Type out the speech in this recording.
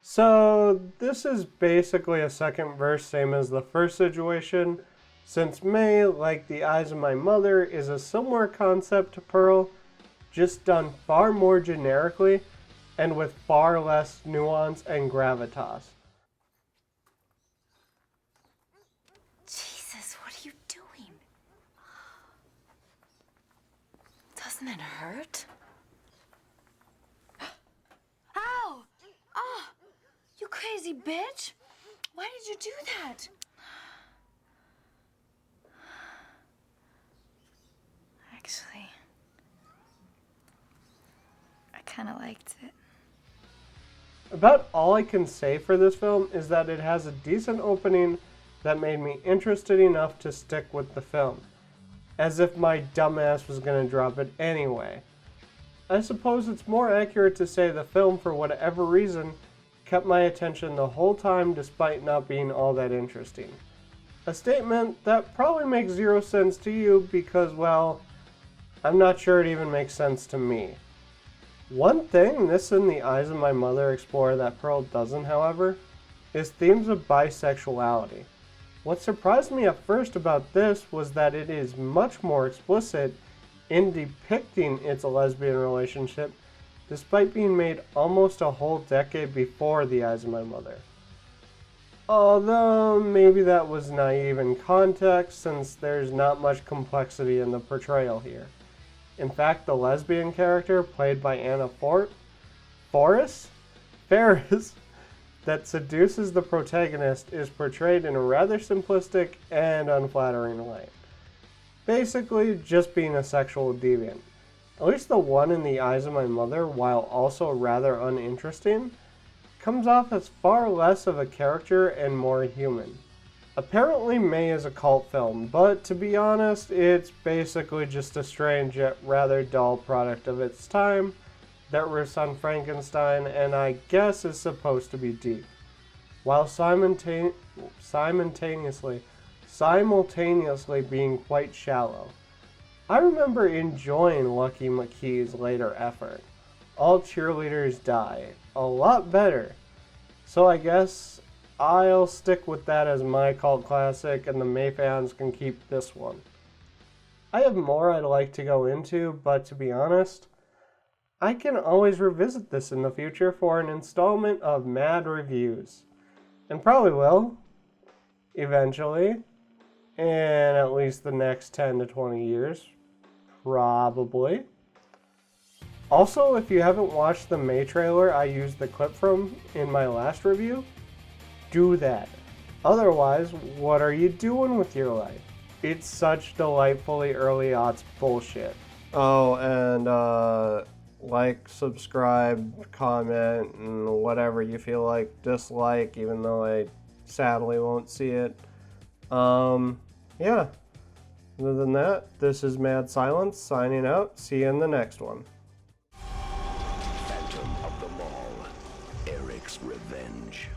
So this is basically a second verse, same as the first situation. Since May, like the eyes of my mother, is a similar concept to Pearl, just done far more generically and with far less nuance and gravitas. Jesus, what are you doing? Doesn't it hurt? Ow! Oh, you crazy bitch! Why did you do that? Actually, I kind of liked it. About all I can say for this film is that it has a decent opening that made me interested enough to stick with the film, as if my dumbass was going to drop it anyway. I suppose it's more accurate to say the film, for whatever reason, kept my attention the whole time despite not being all that interesting. A statement that probably makes zero sense to you because, well, I'm not sure it even makes sense to me. One thing this and The Eyes of My Mother explore that Pearl doesn't, however, is themes of bisexuality. What surprised me at first about this was that it is much more explicit in depicting its lesbian relationship, despite being made almost a whole decade before The Eyes of My Mother. Although maybe that was naive in context, since there's not much complexity in the portrayal here. In fact, the lesbian character, played by Anna Faris, that seduces the protagonist, is portrayed in a rather simplistic and unflattering light. Basically, just being a sexual deviant. At least the one in The Eyes of My Mother, while also rather uninteresting, comes off as far less of a character and more human. Apparently May is a cult film, but to be honest, it's basically just a strange yet rather dull product of its time that riffs on Frankenstein and I guess is supposed to be deep, while simultaneously being quite shallow. I remember enjoying Lucky McKee's later effort, All Cheerleaders Die, a lot better. So I guess I'll stick with that as my cult classic and the May fans can keep this one. I have more I'd like to go into, but to be honest, I can always revisit this in the future for an installment of Mad Reviews. And probably will, eventually, in at least the next 10 to 20 years. Probably. Also, if you haven't watched the May trailer I used the clip from in my last review, do that. Otherwise, what are you doing with your life? It's such delightfully early aughts bullshit. Oh, and like, subscribe, comment, and whatever you feel like dislike, even though I sadly won't see it. Yeah. Other than that, this is Mad Silence signing out. See you in the next one. Phantom of the Mall, Eric's Revenge.